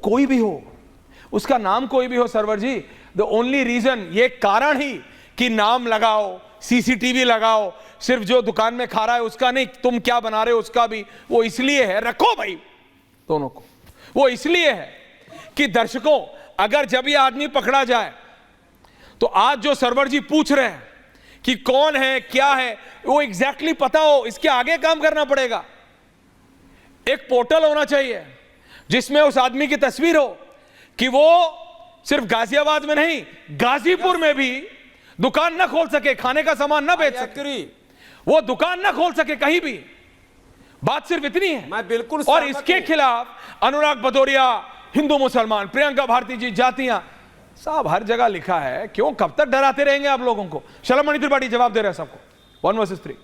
कोई भी हो, उसका नाम कोई भी हो Sarwar ji, the only reason, ये कारण ही कि नाम लगाओ, सीसीटीवी लगाओ, सिर्फ जो दुकान में खा रहा है उसका नहीं, तुम क्या बना रहे हो उसका भी, वो इसलिए है, रखो भाई दोनों को, वो इसलिए है कि दर्शकों, अगर जब ये आदमी पकड़ा जाए तो आज जो सरवर जी पूछ रहे हैं कि कौन है क्या है, वो एग्जैक्टली पता हो, इसके आगे काम करना पड़ेगा। एक पोर्टल होना चाहिए जिसमें उस आदमी की तस्वीर हो कि वो सिर्फ गाजियाबाद में नहीं, गाजीपुर में भी दुकान ना खोल सके, खाने का सामान ना बेच सके, वो दुकान ना खोल सके कहीं भी। बात सिर्फ इतनी है, मैं बिल्कुल। और इसके खिलाफ अनुराग भदौरिया, हिंदू मुसलमान, प्रियंका भारती जी, जातियां, साहब हर जगह लिखा है। क्यों, कब तक डराते रहेंगे आप लोगों को? शलमणि त्रिपाठी जवाब दे रहे हैं सबको, 1 वर्सेस 3।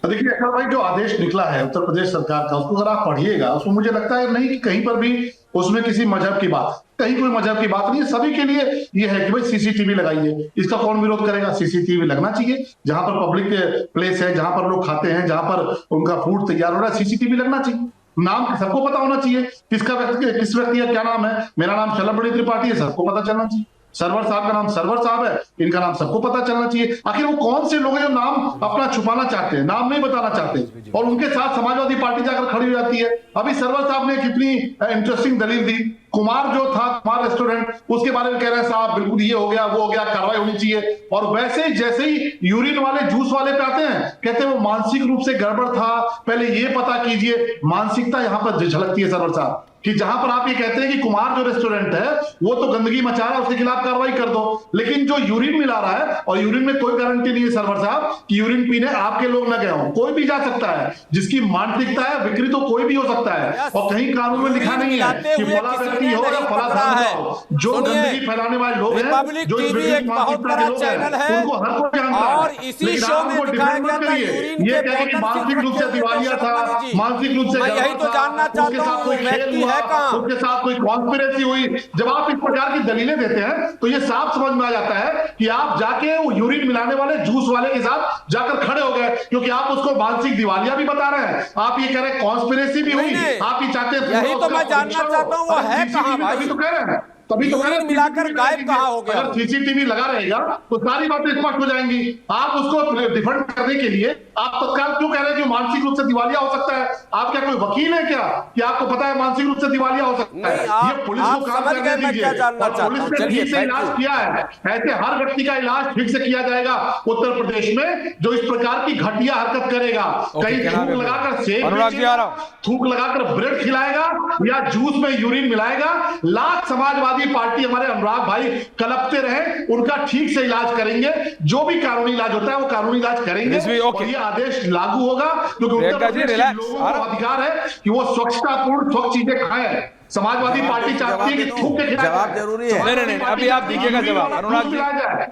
देखिए अखिल भाई, जो आदेश निकला है उत्तर प्रदेश सरकार का, उसको अगर आप पढ़िएगा, उसमें मुझे लगता है नहीं कि कहीं पर भी उसमें किसी मजहब की बात, कहीं कोई मजहब की बात नहीं है। सभी के लिए ये है कि भाई सीसीटीवी लगाइए। इसका कौन विरोध करेगा? सीसीटीवी लगना चाहिए। जहां पर पब्लिक प्लेस है, जहां पर लोग खाते हैं, जहां पर उनका फूड तैयार हो रहा है, सीसीटीवी लगना चाहिए। नाम सबको पता होना चाहिए, किस व्यक्ति का क्या नाम है। मेरा नाम शलमणि त्रिपाठी है, सबको पता चलना चाहिए। सरवर साहब का नाम सरवर साहब है, इनका नाम सबको पता चलना चाहिए। आखिर वो कौन से लोग हैं जो नाम अपना छुपाना चाहते हैं, नाम नहीं बताना चाहते, और उनके साथ समाजवादी पार्टी जाकर खड़ी हो जाती है। अभी सरवर साहब ने कितनी इंटरेस्टिंग दलील दी। कुमार जो था, कुमार रेस्टोरेंट, उसके बारे में कह रहे हैं साहब बिल्कुल ये हो गया वो हो गया, कार्रवाई होनी चाहिए। और वैसे जैसे ही यूरिन वाले, जूस वाले पे आते हैं, कहते हैं वो मानसिक रूप से गड़बड़ था, पहले ये पता कीजिए। मानसिकता यहां पर झलकती है सरवर साहब, कि जहां पर आप ये कहते हैं कि कुमार जो रेस्टोरेंट है वो तो गंदगी मचा रहा है, उसके खिलाफ कार्रवाई कर दो, लेकिन जो यूरिन मिला रहा है, और यूरिन में कोई गारंटी नहीं है सरवर साहब कि यूरिन पीने आपके लोग न गए हों, कोई भी जा सकता है। जिसकी मानसिकता है, बिक्री तो कोई भी हो सकता है, और कहीं कानून में लिखा नहीं है कि फला व्यक्ति हो या फला धर्म का हो। जो गंदगी फैलाने वाले लोग हैं, रिपब्लिक टीवी एक बहुत बड़ा चैनल है, उनको हर कोई जानता है, और इसी शो में दिखाया गया था यूरिन के बोतल की मानसिक रूप से दिवालिया था, मानसिक रूप से, मैं यही तो जानना चाहता हूं, वो व्यक्ति है कहां, उसके साथ कोई कॉन्स्पिरेसी हुई। जब आप इस प्रकार की दलीलें देते हैं तो ये साफ समझ में आ जाता है कि आप जाके वो यूरिन मिलाने वाले जूस वाले के साथ जाकर खड़े हो गए, क्योंकि आप उसको मानसिक दिवालिया भी बता रहे हैं, आप ये कह रहे हैं कॉन्स्पिरेसी भी हुई, आप ये चाहते हैं। यही तो मैं जानना चाहता हूं, वो है कहां भाई? तो कह रहे हैं, तभी तो मिलाकर गायब कहां हो गया? अगर सीसीटीवी लगा रहेगा तो सारी बातें स्पष्ट हो जाएंगी। आप उसको डिफेंड करने के लिए आप तत्काल क्यों कह रहे हैं कि मानसिक रूप से दिवालिया हो सकता है? आप क्या कोई वकील है क्या कि आपको पता है मानसिक रूप से दिवालिया हो सकता है? ये पुलिस को काम करने दीजिए, और पुलिस ने ठीक से इलाज किया है। ऐसे हर व्यक्ति का इलाज ठीक से किया जाएगा उत्तर प्रदेश में जो इस प्रकार की घटिया हरकत करेगा। कहीं थूक लगाकर सेब, थूक लगाकर ब्रेड खिलाएगा, या जूस में यूरिन मिलाएगा। लाख समाजवादी पार्टी हमारे अनुराग भाई कलपते रहे, उनका ठीक से इलाज करेंगे। जो भी कानूनी इलाज होता है वो कानूनी इलाज करेंगे, और ये आदेश लागू होगा, क्योंकि उत्तर प्रदेश के लोगों को अधिकार है कि वो स्वच्छतापूर्ण स्वच्छ चीजें खाएं। समाजवादी पार्टी चाहती है कि थूक के खिलाए। जवाब जरूरी है। नहीं, अभी आप दीजिएगा जवाब। अनुराग जी,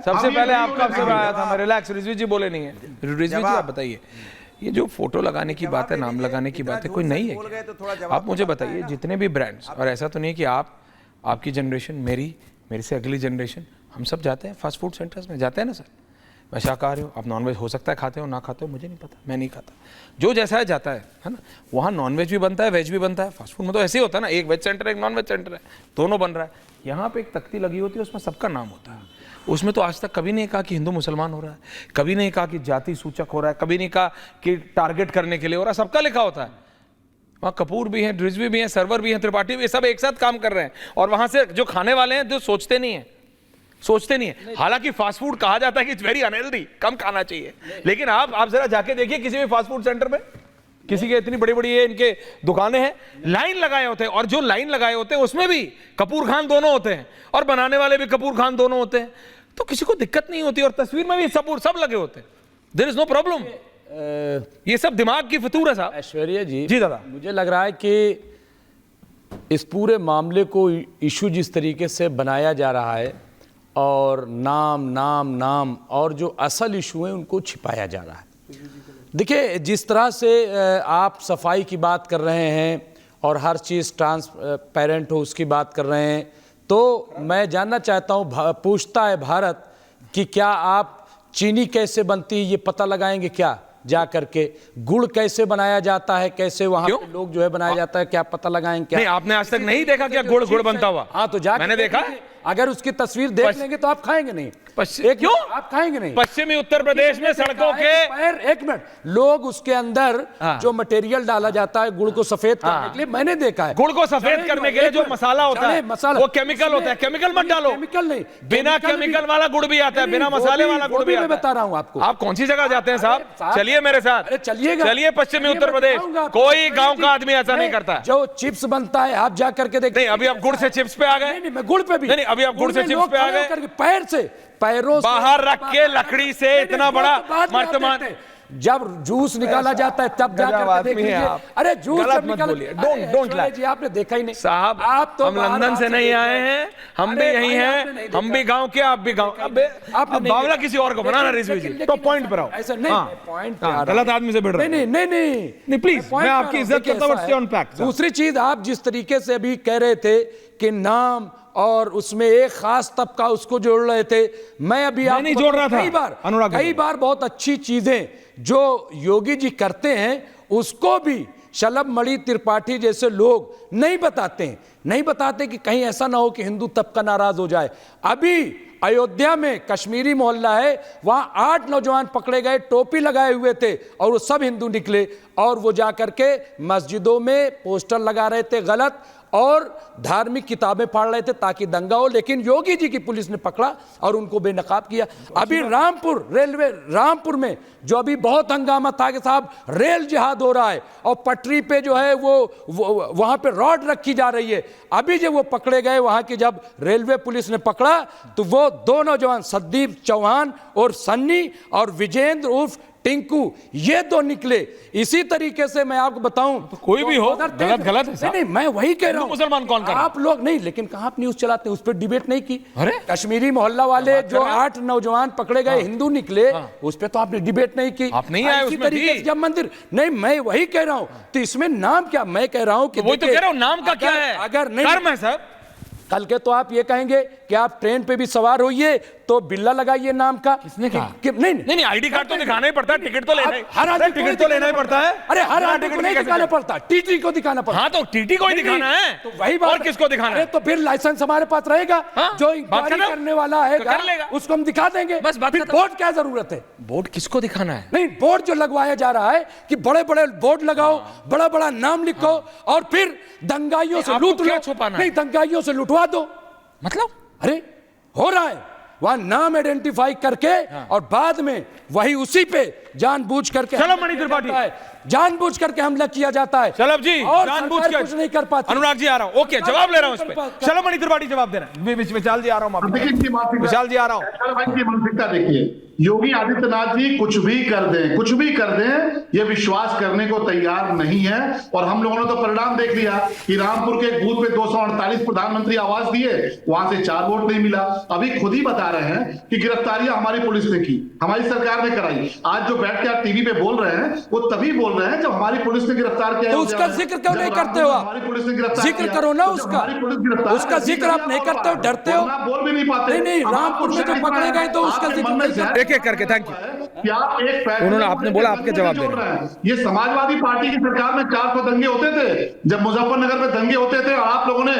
सबसे पहले आपका अवसर आया था, मैं रिलैक्स, रिजवी जी बोले नहीं है। रिजवी जी आप बताइए, ये जो फोटो लगाने की बात है, नाम लगाने की बात है, कोई नहीं है क्या? आप मुझे बताइए, जितने भी ब्रांड्स, और ऐसा तो नहीं है कि आपकी जनरेशन, मेरे से अगली जनरेशन, हम सब जाते हैं फास्ट फूड सेंटर्स में, जाते हैं ना सर। मैं शाकाहारी हूँ, आप नॉनवेज हो सकता है खाते हो, ना खाते हो मुझे नहीं पता, मैं नहीं खाता, जो जैसा है जाता है ना। वहाँ नॉनवेज भी बनता है, वेज भी बनता है। फास्ट फूड में तो ऐसे ही होता है ना, एक वेज सेंटर है, एक नॉन वेज सेंटर है, दोनों बन रहा है। यहाँ पे एक तख्ती लगी होती है, उसमें सबका नाम होता है। उसमें तो आज तक कभी नहीं कहा कि हिंदू मुसलमान हो रहा है, कभी नहीं कहा कि जाति सूचक हो रहा है, कभी नहीं कहा कि टारगेट करने के लिए हो रहा है, सबका लिखा होता है। वहाँ कपूर भी हैं, रिजवी भी हैं, सरवर भी हैं, त्रिपाठी भी, सब एक साथ काम कर रहे हैं। और वहाँ से जो खाने वाले हैं जो सोचते नहीं है। हालांकि फास्ट फूड कहा जाता है कि इट्स वेरी अनहेल्दी, कम खाना चाहिए, लेकिन आप जरा जाके देखिए किसी भी फास्ट फूड सेंटर में, किसी के इतनी बड़ी बड़ी इनके दुकानें हैं, लाइन लगाए होते हैं, और जो लाइन लगाए होते हैं उसमें भी कपूर खान दोनों होते हैं, और बनाने वाले भी कपूर खान दोनों होते हैं, तो किसी को दिक्कत नहीं होती। और तस्वीर में भी सब लगे होते हैं, देयर इज नो प्रॉब्लम। ये सब दिमाग की फितूर है साहब। ऐश्वर्या जी दादा, मुझे लग रहा है कि इस पूरे मामले को इशू जिस तरीके से बनाया जा रहा है, और नाम और जो असल इशू है उनको छिपाया जा रहा है। देखिए, जिस तरह से आप सफाई की बात कर रहे हैं और हर चीज़ ट्रांसपेरेंट हो उसकी बात कर रहे हैं, तो मैं जानना चाहता हूँ, पूछता है भारत कि क्या आप चीनी कैसे बनती है ये पता लगाएंगे क्या? जा करके गुड़ कैसे बनाया जाता है, कैसे वहां क्यों? पे लोग जो है बनाया जाता है, क्या पता लगाएं क्या? नहीं, आपने आज तक नहीं देखा क्या गुड़ बनता हुआ? हाँ, तो जा मैंने देखा। अगर उसकी तस्वीर देख लेंगे तो आप खाएंगे नहीं। क्यों? आप खाएंगे नहीं। पश्चिमी उत्तर प्रदेश में सड़कों के एक मिनट, लोग उसके अंदर हाँ। जो मटेरियल डाला जाता है गुड़ को सफेद करने के लिए, मैंने देखा है। गुड़ को सफेद करने के लिए जो मसाला होता है मसाला वो केमिकल होता है। केमिकल मत डालो। केमिकल नहीं, बिना केमिकल वाला गुड़ भी आता है, बिना मसाले वाला गुड़ भी आता है। मैं बता रहा हूँ आपको। आप कौन सी जगह जाते हैं साहब? चलिए मेरे साथ, अरे चलिएगा, चलिए पश्चिमी उत्तर प्रदेश। कोई गांव का आदमी ऐसा नहीं करता। जो चिप्स बनता है आप जा करके देखिए। नहीं, अभी आप गुड़ से चिप्स पे आ गए। नहीं, मैं गुड़ पे भी नहीं, अभी आप गुड़ से चिप्स पे आ गए। पैर से, पैरों से बाहर रख के लकड़ी से इतना बड़ा मर्तमान। जब जूस निकाला जाता है तब जाकर देख लीजिए। अरे जूस गलत जब मत निकाला, बोलिए। डोंट लाई जी, आपने देखा ही नहीं साहब। आप तो हम लंदन से नहीं आए हैं, हम भी यही हैं। हम भी गांव के, आप भी गांव। अब बावला किसी और को बनाना रिजवी जी। तो पॉइंट पर आओ। ऐसा नहीं, पॉइंट गलत आदमी से भिड़ रहे हैं। नहीं, प्लीज, मैं आपकी इज्जत करता हूं। Stay on fact. दूसरी चीज, आप जिस तरीके से अभी कह रहे थे कि नाम और उसमें एक खास तबका उसको जोड़ रहे थे, मैं अभी नहीं जोड़ रहा था। कई बार बहुत अच्छी चीजें जो योगी जी करते हैं उसको भी शलभ मणि त्रिपाठी जैसे लोग नहीं बताते कि कहीं ऐसा ना हो कि हिंदू तबका नाराज हो जाए। अभी अयोध्या में कश्मीरी मोहल्ला है, वहां 8 नौजवान पकड़े गए, टोपी लगाए हुए थे और वो सब हिंदू निकले और वो जाकर के मस्जिदों में पोस्टर लगा रहे थे गलत और धार्मिक किताबें फाड़ रहे थे ताकि दंगा हो। लेकिन योगी जी की पुलिस ने पकड़ा और उनको बेनकाब किया। अभी रामपुर में जो अभी बहुत हंगामा था कि साहब रेल जिहाद हो रहा है और पटरी पे जो है वो वहां पे रॉड रखी जा रही है। अभी जब वो पकड़े गए, वहां की जब रेलवे पुलिस ने पकड़ा तो वो 2 नौजवान संदीप चौहान और सन्नी और विजेंद्र उर्फ टिंकू, ये 2 निकले। इसी तरीके से मैं आपको बताऊं, तो कोई भी हो, गलत है। नहीं, मैं वही कह रहा हूं। मुसलमान कौन कर रहा है? आप लोग नहीं, लेकिन कहां आप न्यूज चलाते हैं, उस पर डिबेट नहीं की। अरे कश्मीरी मोहल्ला वाले जो 8 नौजवान पकड़े गए, हिंदू निकले, उस पर तो आपने डिबेट नहीं की। आप नहीं आए इसी उसमें तरीके से जब मंदिर, नहीं मैं वही कह रहा हूं, तो इसमें नाम क्या? मैं कह रहा हूं कि वही तो कह रहा हूं, नाम का क्या है? अगर नहीं कर्म है सर। कल के तो आप ये कहेंगे कि आप ट्रेन पे भी सवार होइए तो बिल्ला लगाइए नाम का। किसने कहा? नहीं, आईडी कार्ड तो दिखाना ही पड़ता है, टिकट तो लेना ही, हर आदमी टिकट तो लेना ही पड़ता है। अरे हर आदमी को नहीं दिखाना पड़ता, टीटी को दिखाना पड़ता। हाँ, तो टीटी को ही दिखाना है। तो वही बात, और किसको दिखाना है? तो फिर लाइसेंस हमारे पास रहेगा। जो इंक्वायरी करने वाला है उसको हम दिखा देंगे। बस बात फिर बोर्ड क्या जरूरत है? बोर्ड किसको दिखाना है? नहीं, बोर्ड जो लगवाया जा रहा है कि बड़े बड़े बोर्ड लगाओ, बड़ा बड़ा नाम लिखो और फिर दंगाइयों से लूट लो। छुपाना नहीं, दंगाइयों से लुटवा दो। मतलब अरे हो रहा है, वहां नाम आइडेंटिफाई करके और बाद में वही उसी पे जानबूझ करके शलभ मणि त्रिपाठी जानबूझ करके हमला किया जाता है। शलभ जी, और जानबूझ के कुछ नहीं कर पाती। अनुराग जी आ रहा हूं। ओके, जवाब ले रहा हूं इस पे। शलभ मणि त्रिपाठी जवाब दे रहे हैं। विशाल जी आ रहा हूं। विशाल जी आ रहा हूं। मानसिकता देखिए, योगी आदित्यनाथ जी कुछ भी कर दें, ये विश्वास करने को तैयार नहीं है। और हम लोगों ने तो परिणाम देख लिया कि रामपुर के बूथ पे 248 प्रधानमंत्री आवास दिए, वहां से 4 वोट नहीं मिला। अभी खुद ही बता रहे हैं कि गिरफ्तारियां हमारी पुलिस ने की, हमारी सरकार ने कराई। आज जो बैठ के आप टीवी पे बोल रहे हैं वो तभी बोल रहे हैं जब हमारी पुलिस ने गिरफ्तार किया। तो उसका जिक्र क्यों नहीं करते हो? हमारी पुलिस ने गिरफ्तार जिक्र करो ना उसका। उसका जिक्र आप नहीं करते हो, डरते हो, बोल भी नहीं पाते। नहीं, रामपुर में जो पकड़े गए तो उसका जिक्र एक एक करके। Thank you. उन्होंने, आपने बोला, आपके जवाब दे रहे हैं। ये समाजवादी पार्टी की सरकार में 400 दंगे होते थे, जब मुजफ्फरनगर में दंगे होते थे, और आप लोगों ने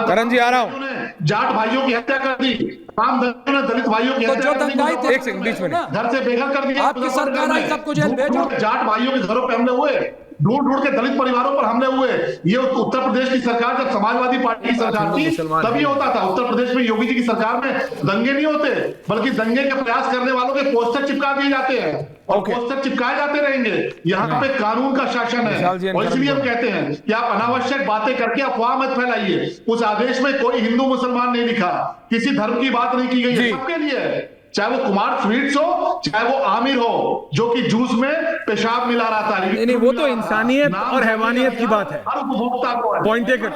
करण जी आ रहा हूं। जाट भाइयों की हत्या कर दी, राम दंगे ने दलित भाइयों की हत्या कर दी, एक सेकंड बीच में घर से बेघर कर दिया। आपकी सरकार आई, सबको जेल भेजो। जाट भाइयों के घरों पे हमले हुए, ढूंढ के दलित परिवारों पर हमले हुए। ये उत्तर प्रदेश की सरकार जब समाजवादी पार्टी की सरकार थी तभी होता था। उत्तर प्रदेश में योगी जी की सरकार में दंगे नहीं होते, बल्कि दंगे के प्रयास करने वालों के पोस्टर चिपका दिए जाते हैं और पोस्टर चिपकाए जाते रहेंगे। यहाँ पे कानून का शासन है और इसलिए हम कहते हैं कि आप अनावश्यक बातें करके अफवाह मत फैलाइए। उस आदेश में कोई हिंदू मुसलमान नहीं लिखा, किसी धर्म की बात नहीं की गई है, सबके लिए है। चाहे वो कुमार स्वीट्स हो, चाहे वो आमिर हो जो कि जूस में पेशाब मिला रहा था। नहीं, वो तो इंसानियत और हैवानियत की बात है। हर उपभोक्ता को पॉइंट टेकन।